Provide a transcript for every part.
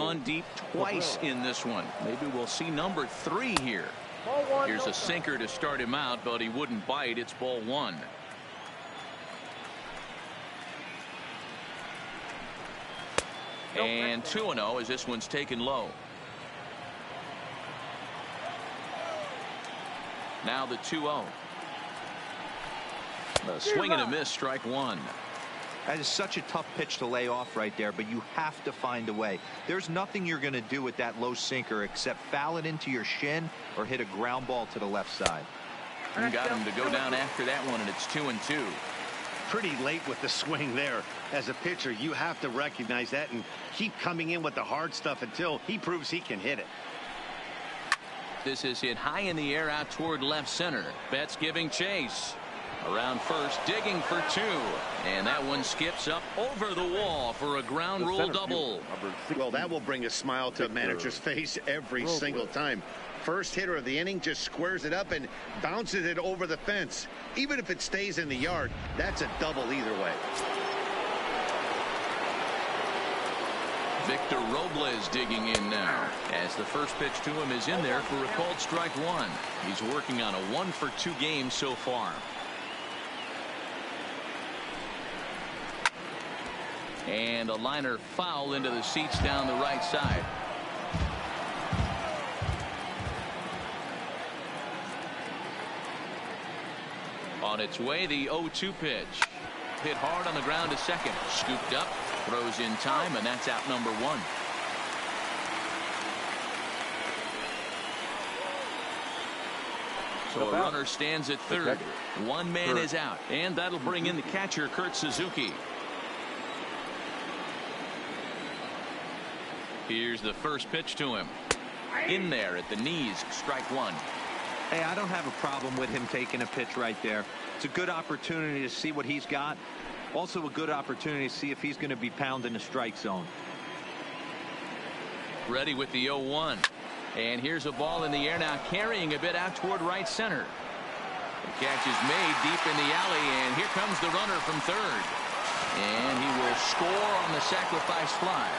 gone deep twice in this one. Maybe we'll see number 3 here. Here's a sinker to start him out, but he wouldn't bite. It's ball 1. And 2-0 as this one's taken low. Now the 2-0. A swing and a miss, strike 1. That is such a tough pitch to lay off right there, but you have to find a way. There's nothing you're going to do with that low sinker except foul it into your shin or hit a ground ball to the left side. You got him to go down after that one, and it's 2-2. Pretty late with the swing there. As a pitcher, you have to recognize that and keep coming in with the hard stuff until he proves he can hit it. This is hit high in the air out toward left center. Betts giving chase. Around first, digging for 2. And that one skips up over the wall for a ground rule double. Well, that will bring a smile to a manager's face every single time. First hitter of the inning just squares it up and bounces it over the fence. Even if it stays in the yard, that's a double either way. Victor Robles digging in now as the first pitch to him is in there for a called strike 1. He's working on a 1-for-2 game so far. And a liner foul into the seats down the right side. On its way, the 0-2 pitch. Hit hard on the ground to second. Scooped up, throws in time, and that's out number 1. So a runner stands at third. One man is out, and that'll bring in the catcher, Kurt Suzuki. Here's the first pitch to him. In there at the knees, strike 1. Hey, I don't have a problem with him taking a pitch right there. It's a good opportunity to see what he's got. Also a good opportunity to see if he's going to be pounding the strike zone. Ready with the 0-1. And here's a ball in the air now, carrying a bit out toward right center. The catch is made deep in the alley, and here comes the runner from third. And he will score on the sacrifice fly.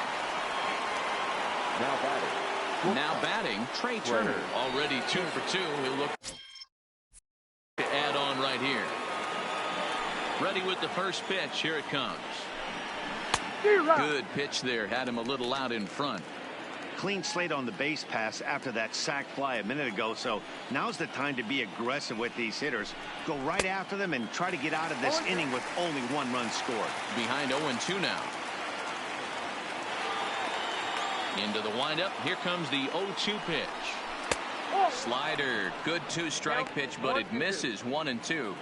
Now batting, Trey Turner. Already 2 for 2. He'll look to add on right here. Ready with the first pitch. Here it comes. Good pitch there. Had him a little out in front. Clean slate on the base pass after that sac fly a minute ago. So now's the time to be aggressive with these hitters. Go right after them and try to get out of this inning with only 1 run scored. Behind 0-2 now. Into the windup. Here comes the 0-2 pitch. Slider. Good 2-strike pitch, but it misses. 1-2.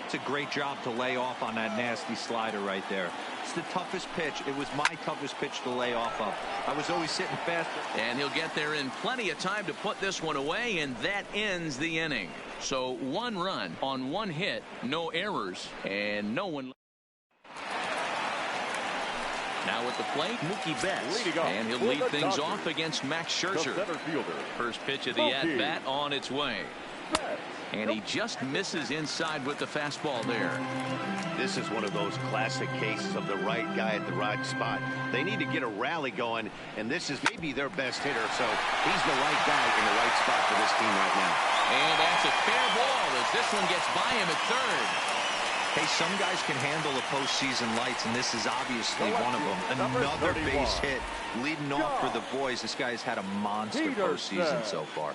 It's a great job to lay off on that nasty slider right there. It's the toughest pitch. It was my toughest pitch to lay off of. I was always sitting fast. And he'll get there in plenty of time to put this one away, and that ends the inning. So 1 run on 1 hit, no errors, and no one. Now at the plate, Mookie Betts, and he'll lead things off against Max Scherzer. First pitch of the at-bat on its way. And he just misses inside with the fastball there. This is one of those classic cases of the right guy at the right spot. They need to get a rally going, and this is maybe their best hitter, so he's the right guy in the right spot for this team right now. And that's a fair ball as this one gets by him at third. Hey, some guys can handle the postseason lights, and this is obviously one of them. Another base hit leading off for the boys. This guy's had a monster postseason so far.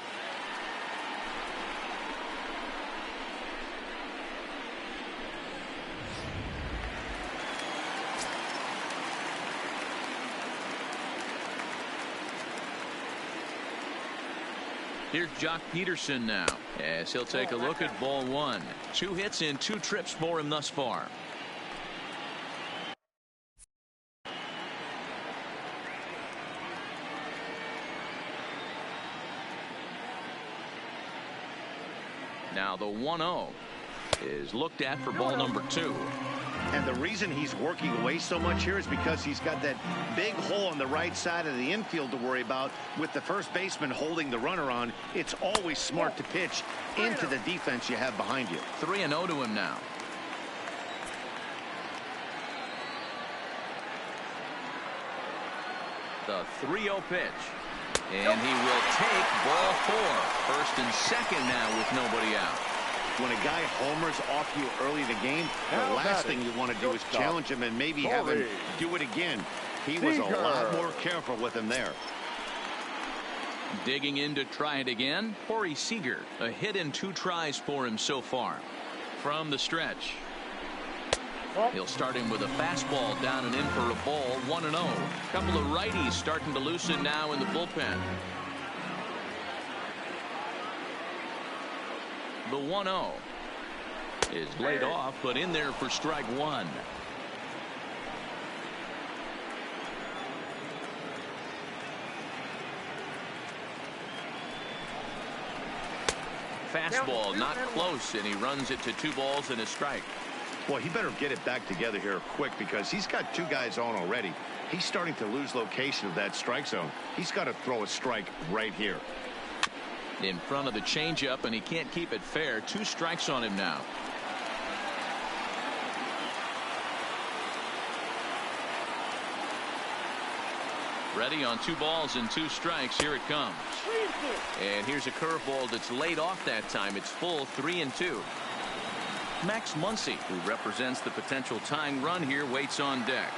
Here's Jock Peterson now as he'll take a look at ball 1. 2 hits in 2 trips for him thus far. Now the 1-0 is looked at for ball number 2. And the reason he's working away so much here is because he's got that big hole on the right side of the infield to worry about. With the first baseman holding the runner on, it's always smart to pitch into the defense you have behind you. 3-0 to him now. The 3-0 pitch. And he will take ball 4. First and second now with nobody out. When a guy homers off you early in the game, the last thing you want to do is challenge him and maybe have him do it again. He was a lot more careful with him there. Digging in to try it again, Corey Seager. A hit and 2 tries for him so far. From the stretch. He'll start him with a fastball down and in for a ball, 1-0. Couple of righties starting to loosen now in the bullpen. The 1-0 is laid off, but in there for strike 1. Fastball not close, and he runs it to 2 balls and a strike. Well, he better get it back together here quick because he's got 2 guys on already. He's starting to lose location of that strike zone. He's got to throw a strike right here. In front of the changeup, and he can't keep it fair. 2 strikes on him now. Ready on 2 balls and 2 strikes. Here it comes. And here's a curveball that's laid off that time. It's full, 3-2. Max Muncy, who represents the potential tying run here, waits on deck.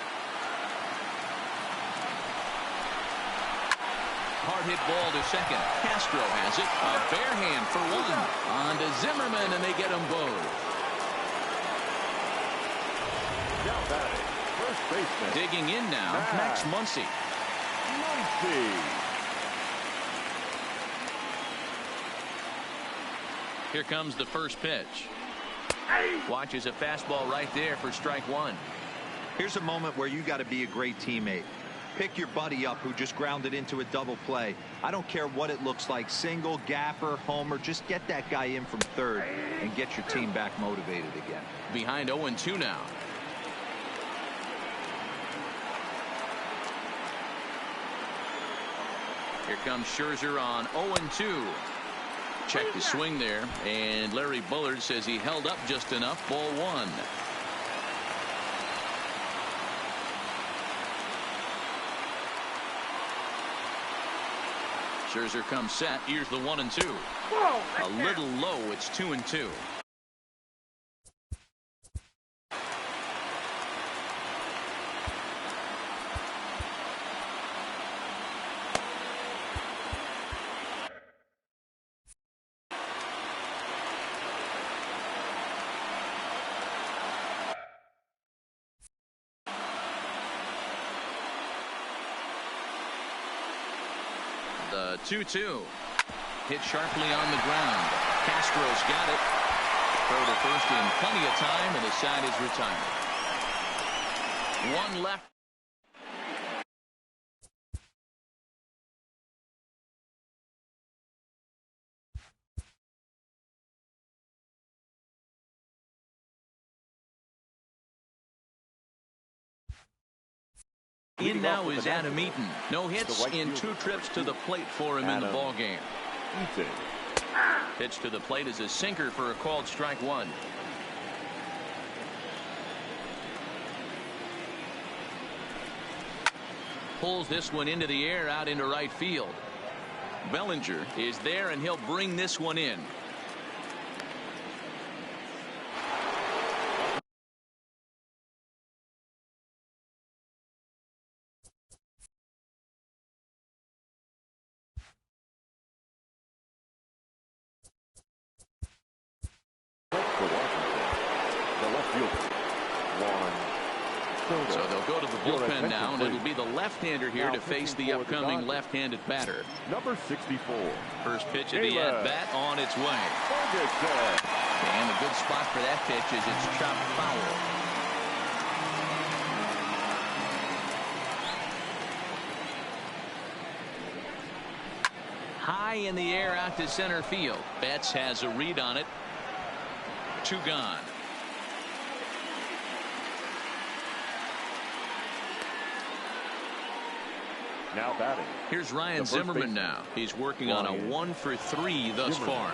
Hard hit ball to second. Castro has it. A bare hand for 1. On to Zimmerman, and they get them both. Now batting, first baseman. Digging in now, Max Muncy. Here comes the first pitch. Watches a fastball right there for strike 1. Here's a moment where you got to be a great teammate. Pick your buddy up who just grounded into a double play. I don't care what it looks like, single, gapper, homer. Just get that guy in from third and get your team back motivated again. Behind 0-2 now. Here comes Scherzer on 0-2. Check the swing there, and Larry Bullard says he held up just enough. Ball 1. Scherzer comes set. Here's the 1-2. A little low. It's 2-2. The 2-2. Hit sharply on the ground. Castro's got it. Throw to first in plenty of time, and the side is retired. 1 left. In now is Adam Eaton. No hits in 2 trips to the plate for him in the ball game. Pitch to the plate is a sinker for a called strike 1. Pulls this one into the air out into right field. Bellinger is there, and he'll bring this one in. So they'll go to the bullpen now, and it'll be the left-hander here to face the upcoming left-handed batter. Number 64. First pitch of the at-bat on its way. And a good spot for that pitch as it's chopped foul. High in the air out to center field. Betts has a read on it. 2 gone. Now batting. Here's Ryan Zimmerman now. He's working on a 1 for 3 thus far.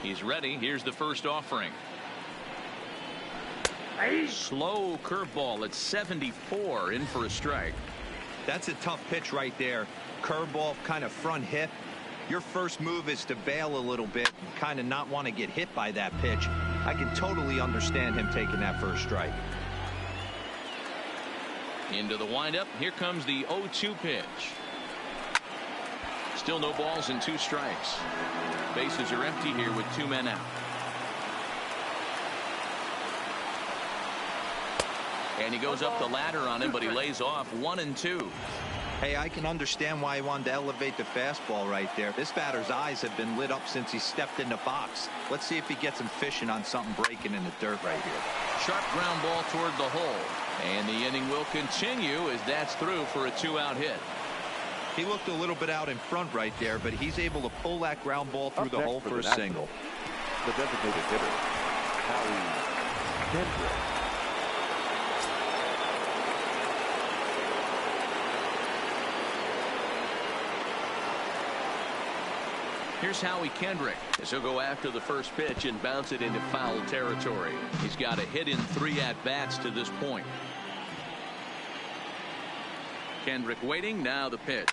He's ready. Here's the first offering. Slow curveball at 74, in for a strike. That's a tough pitch right there. Curveball, kind of front hip. Your first move is to bail a little bit and kind of not want to get hit by that pitch. I can totally understand him taking that first strike. Into the windup. Here comes the 0-2 pitch. Still no balls and 2 strikes. Bases are empty here with 2 men out. And he goes up the ladder on him, but he lays off 1 and 2. Hey, I can understand why he wanted to elevate the fastball right there. This batter's eyes have been lit up since he stepped in the box. Let's see if he gets him fishing on something breaking in the dirt right here. Sharp ground ball toward the hole. And the inning will continue as that's through for a 2-out hit. He looked a little bit out in front right there, but he's able to pull that ground ball through the hole for a single. The designated hitter, Howie Kendrick. Here's Howie Kendrick as he'll go after the first pitch and bounce it into foul territory. He's got a hit in 3 at-bats to this point. Kendrick waiting. Now the pitch.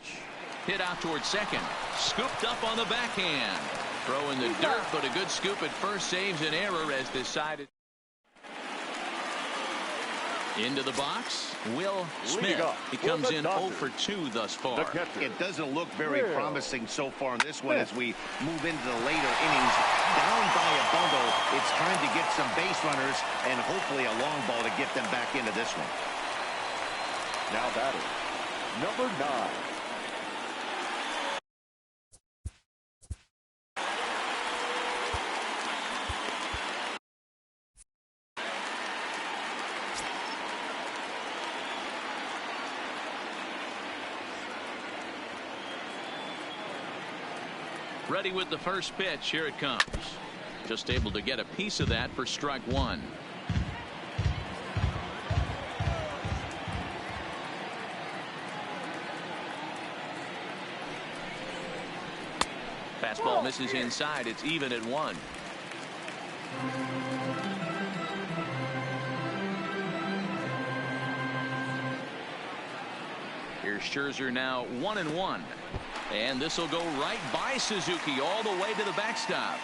Hit out towards second. Scooped up on the backhand. Throw in the dirt, but a good scoop at first saves an error as decided. Into the box, Will Smith. He comes in 0 for 2 thus far. It doesn't look very promising so far in this one as we move into the later innings. Down by a bundle, it's time to get some base runners and hopefully a long ball to get them back into this one. Now batting, number 9. Ready with the first pitch. Here it comes. Just able to get a piece of that for strike 1. Fastball misses inside. It's even at 1. Here's Scherzer now 1-1. And this will go right by Suzuki all the way to the backstop.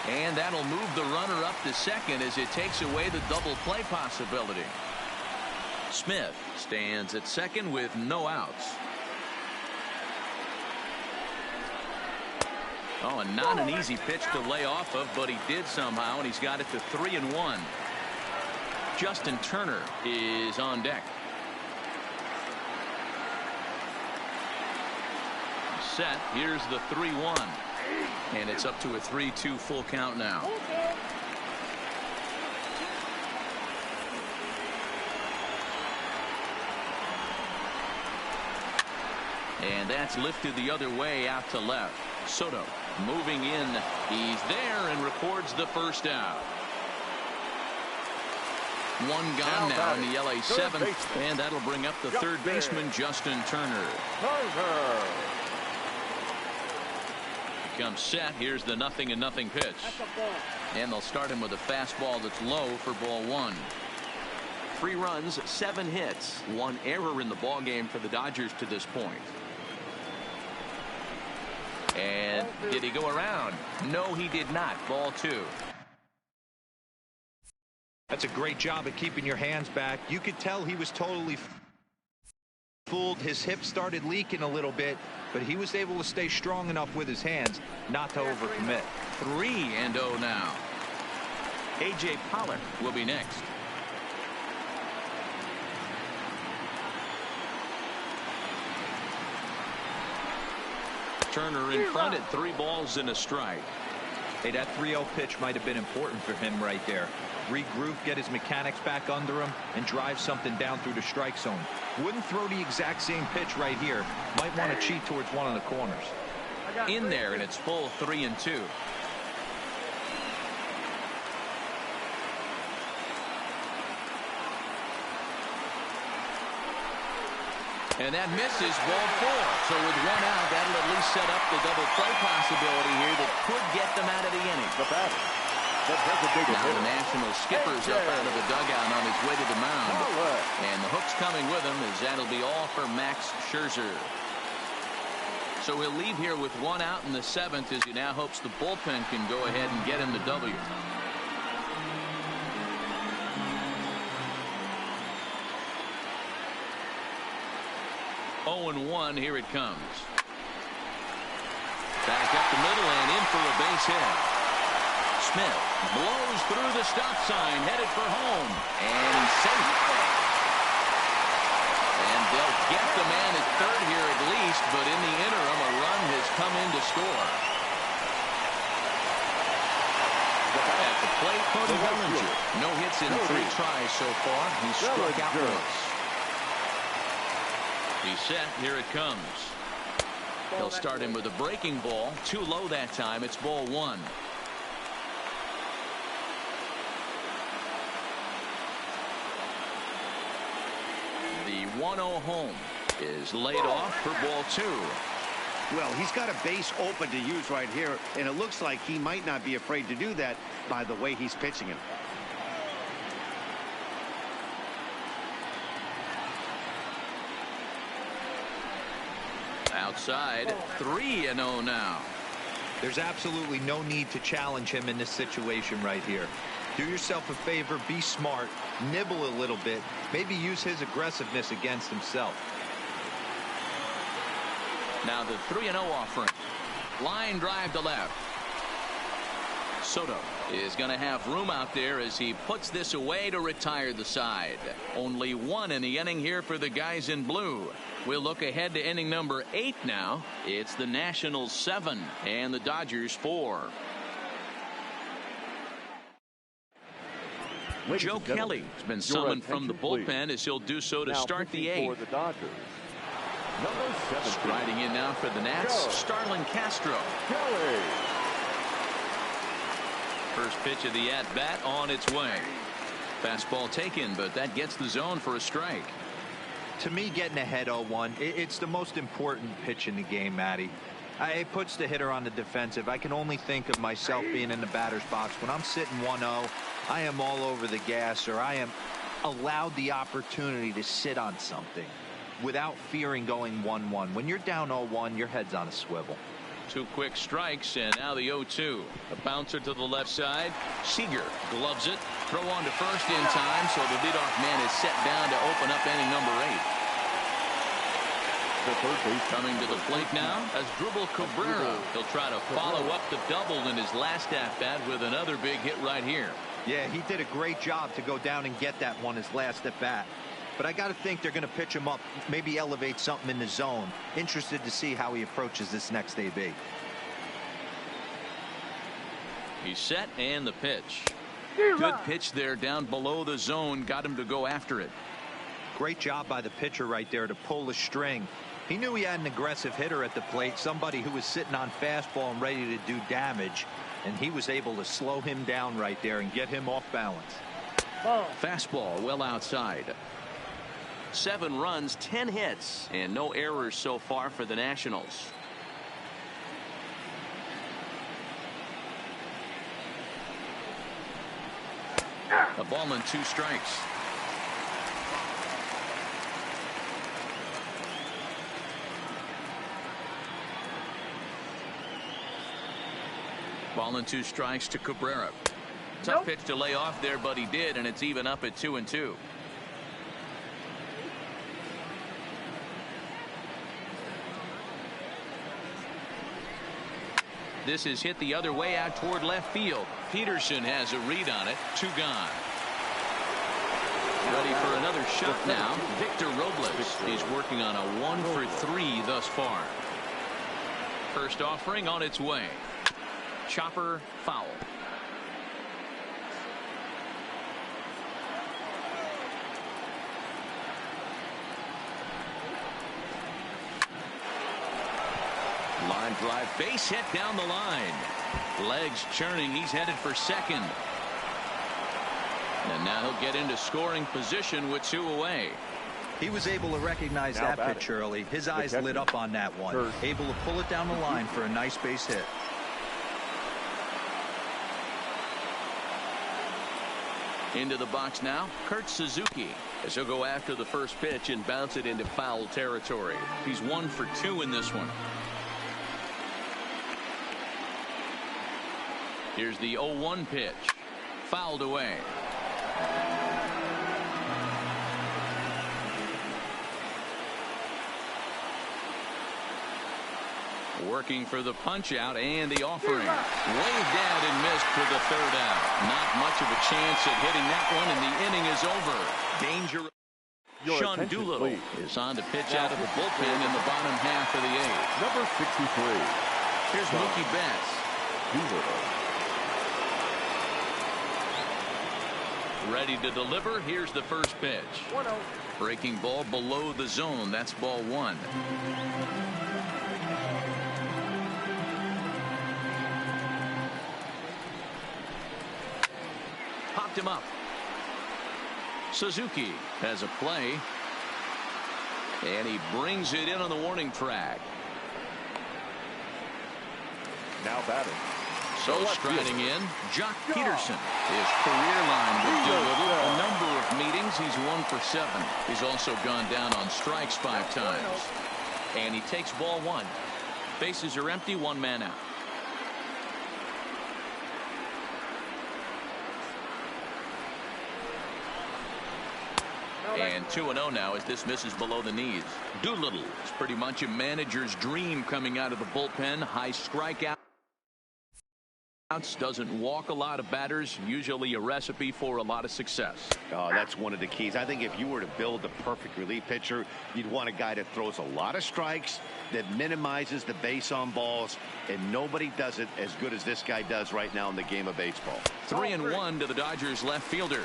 And that'll move the runner up to second as it takes away the double play possibility. Smith stands at second with no outs. Oh, and not an easy pitch to lay off of, but he did somehow, and he's got it to 3-1. Justin Turner is on deck. Set. Here's the 3-1. And it's up to a 3-2 full count now. And that's lifted the other way out to left. Soto moving in. He's there and records the first out. 1 gone now in the LA 7th. And that'll bring up the third baseman, Justin Turner. Comes set. Here's the 0-0 pitch. And they'll start him with a fastball that's low for ball 1. 3 runs, 7 hits, 1 error in the ball game for the Dodgers to this point. And did he go around? No, he did not. Ball 2. That's a great job of keeping your hands back. You could tell he was totally fooled. His hip started leaking a little bit, but he was able to stay strong enough with his hands not to overcommit. 3-0 now. A.J. Pollock will be next. Turner in front at 3 balls and a strike. Hey, that 3-0 pitch might have been important for him right there. Regroup, get his mechanics back under him, and drive something down through the strike zone. Wouldn't throw the exact same pitch right here. Might want to cheat towards one of the corners. In there, and it's full 3-2. And that misses, ball 4. So with 1 out, that'll at least set up the double play possibility here that could get them out of the inning. The batter, the designated Now the hitter. National skipper's up out of the dugout on his way to the mound. And the hook's coming with him as that'll be all for Max Scherzer. So he'll leave here with 1 out in the 7th as he now hopes the bullpen can go ahead and get him the W. Oh and 1, here it comes. Back up the middle and in for a base hit. Smith blows through the stop sign, headed for home, and he's safe. And they'll get the man at third here at least, but in the interim, a run has come in to score. At the plate, Cody Bellinger. No hits in 3 tries so far. He's struck out once. He's set. Here it comes. They'll start him with a breaking ball. Too low that time. It's ball 1. The 1-0 home is laid off for ball 2. Well, he's got a base open to use right here, and it looks like he might not be afraid to do that by the way he's pitching him. Outside, 3-0 now. There's absolutely no need to challenge him in this situation right here. Do yourself a favor, be smart, nibble a little bit, maybe use his aggressiveness against himself. Now the 3-0 offering. Line drive to left. Soto is going to have room out there as he puts this away to retire the side. Only 1 in the inning here for the guys in blue. We'll look ahead to inning number 8 now. It's the Nationals 7 and the Dodgers 4. Joe Kelly has been summoned from the bullpen as he'll do so to start the 8th. For the Dodgers, number 17. Striding in now for the Nats, Starlin Castro. Kelly. First pitch of the at-bat on its way. Fastball taken, but that gets the zone for a strike. To me, getting ahead 0-1, it's the most important pitch in the game, Matty. It puts the hitter on the defensive. I can only think of myself being in the batter's box. When I'm sitting 1-0, I am all over the gas, or I am allowed the opportunity to sit on something without fearing going 1-1. When you're down 0-1, your head's on a swivel. 2 quick strikes, and now the 0-2. A bouncer to the left side. Seager gloves it. Throw on to first in time, so the leadoff man is set down to open up inning number 8. The third base Coming to the plate now as Dribble Cabrera. He'll try to follow up the double in his last at-bat with another big hit right here. Yeah, he did a great job to go down and get that one his last at-bat. But I got to think they're going to pitch him up, maybe elevate something in the zone. Interested to see how he approaches this next AB. He's set, and the pitch. Good pitch there down below the zone. Got him to go after it. Great job by the pitcher right there to pull the string. He knew he had an aggressive hitter at the plate, somebody who was sitting on fastball and ready to do damage, and he was able to slow him down right there and get him off balance. Fastball well outside. 7 runs, 10 hits, and no errors so far for the Nationals. A ball and 2 strikes. Ball and 2 strikes to Cabrera. Tough pitch to lay off there, but he did, and it's even up at 2-2. This is hit the other way out toward left field. Peterson has a read on it. 2 gone. Ready for another shot now. Victor Robles. He's working on a 1 for 3 thus far. First offering on its way. Chopper foul. Line drive, base hit down the line. Legs churning. He's headed for second. And now he'll get into scoring position with 2 away. He was able to recognize Now that pitch early. His eyes lit up on that one. Third. Able to pull it down the line for a nice base hit. Into the box now, Kurt Suzuki. As he'll go after the first pitch and bounce it into foul territory. He's 1 for 2 in this one. Here's the 0-1 pitch. Fouled away. Working for the punch out and the offering. Waved out and missed for the third out. Not much of a chance at hitting that one, and the inning is over. Danger. Sean Doolittle is on to pitch out of the bullpen in the bottom half of the eighth. Number 63. Here's Mookie Betts. Doolittle. Ready to deliver. Here's the first pitch. 1-0. Breaking ball below the zone. That's ball 1. Popped him up. Suzuki has a play. And he brings it in on the warning track. Now batting. So striding in, Jock Peterson. His career line with Doolittle. A number of meetings. He's 1 for 7. He's also gone down on strikes 5 times. And he takes ball 1. Bases are empty. 1 man out. And 2-0 now as this misses below the knees. Doolittle is pretty much a manager's dream coming out of the bullpen. High strikeout. Doesn't walk a lot of batters. Usually a recipe for a lot of success. Oh, that's one of the keys. I think if you were to build a perfect relief pitcher, you'd want a guy that throws a lot of strikes, that minimizes the base on balls, and nobody does it as good as this guy does right now in the game of baseball. 3-1 to the Dodgers left fielder.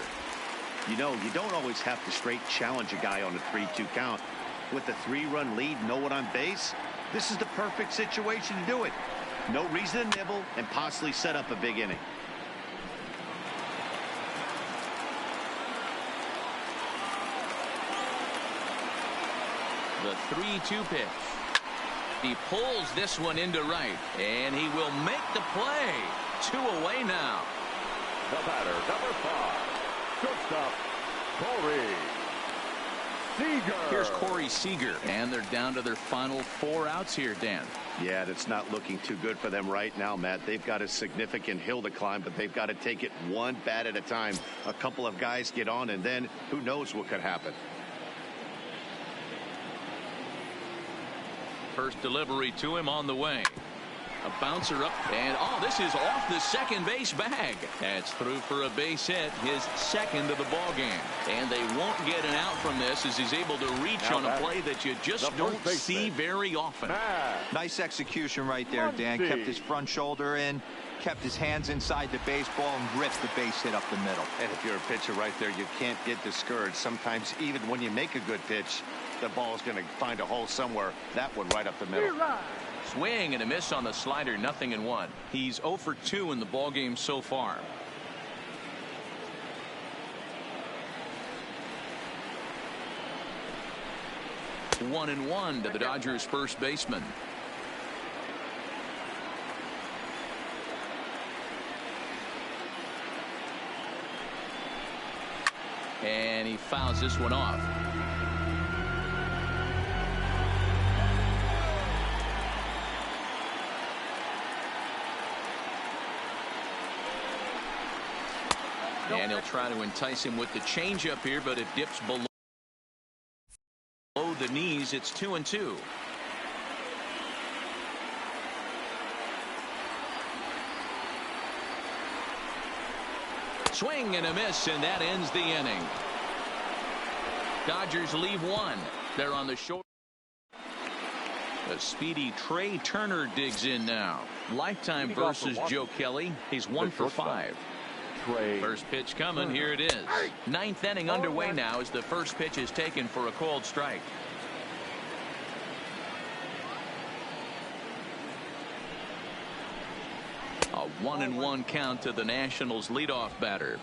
You know, you don't always have to straight challenge a guy on a 3-2 count. With the 3-run lead, no one on base, this is the perfect situation to do it. No reason to nibble and possibly set up a big inning. The 3-2 pitch. He pulls this one into right, and he will make the play. 2 away now. The batter, number 5. Shortstop, Corey Seager. Here's Corey Seager, and they're down to their final 4 outs here, Dan. Yeah, it's not looking too good for them right now, Matt. They've got a significant hill to climb, but they've got to take it one bat at a time. A couple of guys get on, and then who knows what could happen. First delivery to him on the way. A bouncer up, and this is off the second base bag. That's through for a base hit, his second of the ball game. And they won't get an out from this as he's able to reach on a play that you just don't see very often. Nice execution right there, Dan. Kept his front shoulder in, kept his hands inside the baseball, and ripped the base hit up the middle. And if you're a pitcher right there, you can't get discouraged. Sometimes even when you make a good pitch, the ball is going to find a hole somewhere. That one right up the middle. Swing and a miss on the slider, 0-1. He's 0 for 2 in the ballgame so far. One and one to the Dodgers first baseman. And he fouls this one off. And he'll try to entice him with the changeup here, but it dips below the knees. It's 2-2. Swing and a miss, and that ends the inning. Dodgers leave 1. They're on the short. The speedy Trey Turner digs in now. Lifetime versus Joe Kelly. He's 1 for 5. First pitch coming. Here it is. 9th inning underway now as the first pitch is taken for a called strike. A 1-1 count to the Nationals leadoff batter.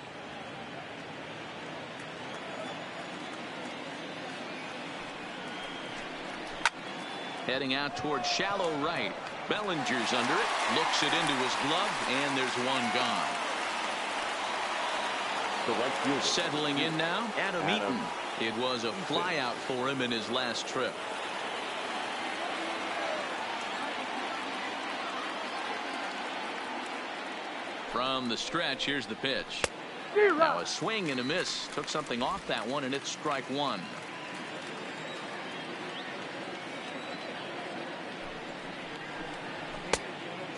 Heading out towards shallow right. Bellinger's under it. Looks it into his glove, and there's one gone. the right fielder. Settling in now, Adam Eaton. It was a flyout for him in his last trip. From the stretch, here's the pitch. Now a swing and a miss. Took something off that one, and it's strike one.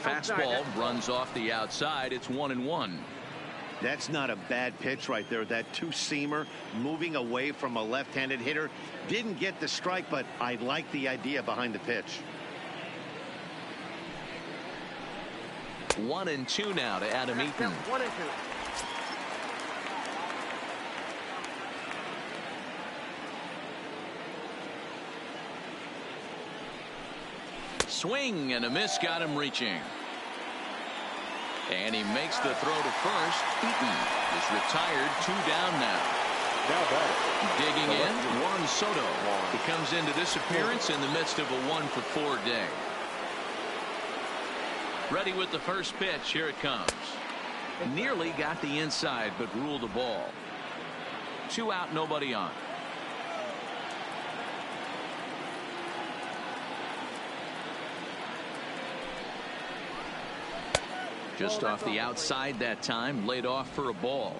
Fastball runs off the outside. It's 1-1. That's not a bad pitch right there. That two-seamer moving away from a left-handed hitter. Didn't get the strike, but I like the idea behind the pitch. 1-2 now to Adam Eaton. 1-2. Swing and a miss, got him reaching. And he makes the throw to first. Eaton is retired, 2 down now. Now batting. Digging in, Juan Soto. He comes into this appearance in the midst of a 1-for-4 day. Ready with the first pitch. Here it comes. Nearly got the inside, but ruled the ball. 2 out, nobody on. Just off the outside that time, laid off for a ball.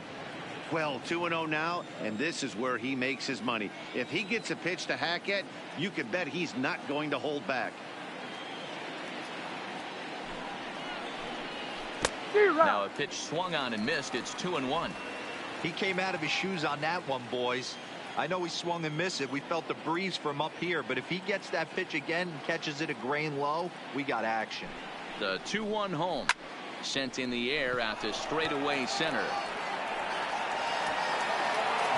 Well, 2-0 now, and this is where he makes his money. If he gets a pitch to hack at, you can bet he's not going to hold back. Now a pitch swung on and missed. It's 2-1. He came out of his shoes on that one, boys. I know he swung and missed it. We felt the breeze from up here, but if he gets that pitch again and catches it a grain low, we got action. The 2-1 home. Sent in the air out to straightaway center.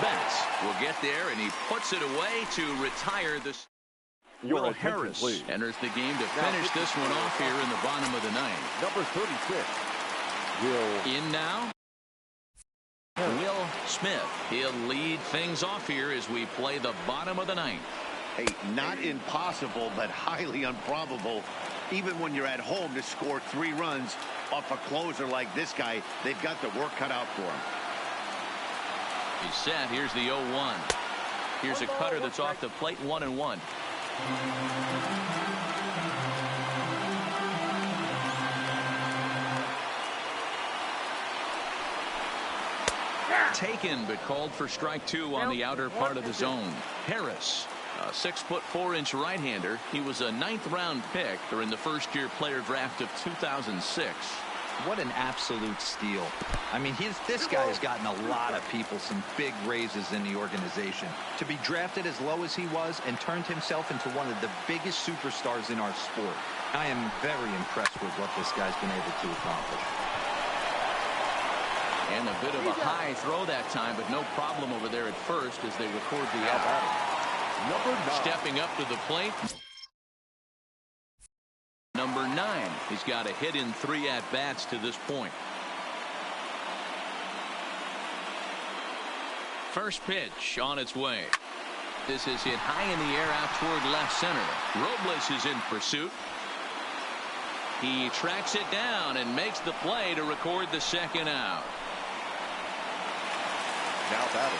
Betts will get there, and he puts it away to retire this. Will Harris enters the game to finish this one off here in the bottom of the ninth. Number 36. In now, Will Smith. He'll lead things off here as we play the bottom of the ninth. Hey, not impossible, but highly improbable. Even when you're at home to score 3 runs off a closer like this guy, they've got the work cut out for him. He's set. Here's the 0-1. Here's a cutter that's off the plate, 1-1. Taken, but called for strike 2 on the outer part of the zone. Harris, a 6'4" right-hander. He was a 9th-round pick during the first-year player draft of 2006. What an absolute steal. I mean, this guy has gotten a lot of people some big raises in the organization. To be drafted as low as he was and turned himself into one of the biggest superstars in our sport. I am very impressed with what this guy's been able to accomplish. And a bit of a high throw that time, but no problem over there at first as they record the out. Number 9. Stepping up to the plate. Number 9. He's got a hit in 3 at-bats to this point. First pitch on its way. This is hit high in the air out toward left center. Robles is in pursuit. He tracks it down and makes the play to record the second out. Now batting.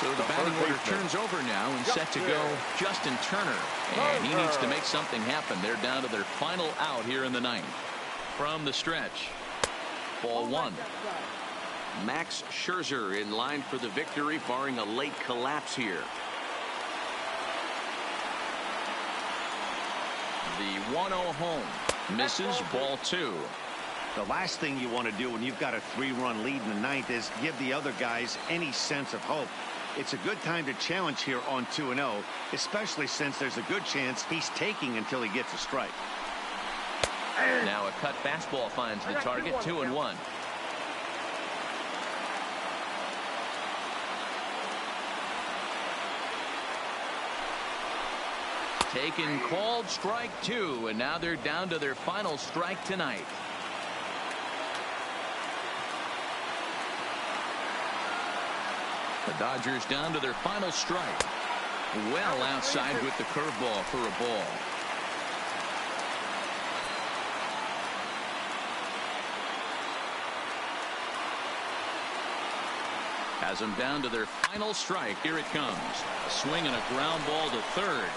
So the batting order turns over now and set to go Justin Turner. And he needs to make something happen. They're down to their final out here in the ninth. From the stretch. Ball 1. Max Scherzer in line for the victory, barring a late collapse here. The 1-0 home. Misses, ball 2. The last thing you want to do when you've got a 3-run lead in the ninth is give the other guys any sense of hope. It's a good time to challenge here on 2-0, especially since there's a good chance he's taking until he gets a strike. Now a cut fastball finds the target, 2-1. Taken, called, strike 2, and now they're down to their final strike tonight. The Dodgers down to their final strike. Well outside with the curveball for a ball. Has them down to their final strike. Here it comes. A swing and a ground ball to third.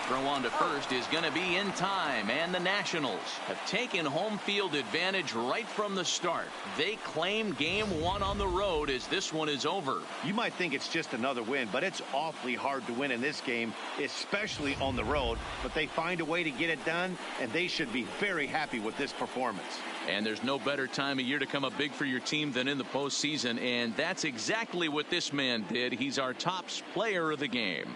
Throw on to first is going to be in time, and the Nationals have taken home field advantage right from the start. They claim game one on the road as this one is over. You might think it's just another win, but it's awfully hard to win in this game, especially on the road. But they find a way to get it done, and they should be very happy with this performance. And there's no better time of year to come up big for your team than in the postseason, and that's exactly what this man did. He's our top player of the game.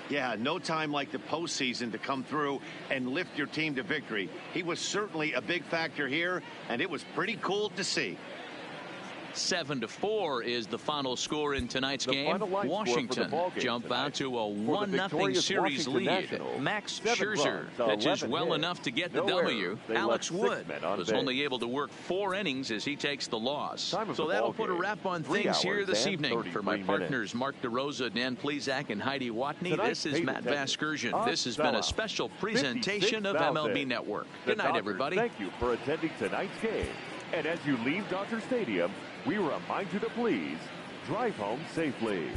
Yeah, no time like the postseason to come through and lift your team to victory. He was certainly a big factor here, and it was pretty cool to see. 7-4 is the final score in tonight's game. Washington jump out to a 1-0 series lead. Max Scherzer pitches well enough to get the W. Alex Wood was only able to work 4 innings as he takes the loss. So that'll put a wrap on things here this evening. For my partners Mark DeRosa, Dan Plesac, and Heidi Watney, this is Matt Vasgersian. This has been a special presentation of MLB Network. Good night, everybody. Thank you for attending tonight's game. And as you leave Dodger Stadium, we remind you to please drive home safely.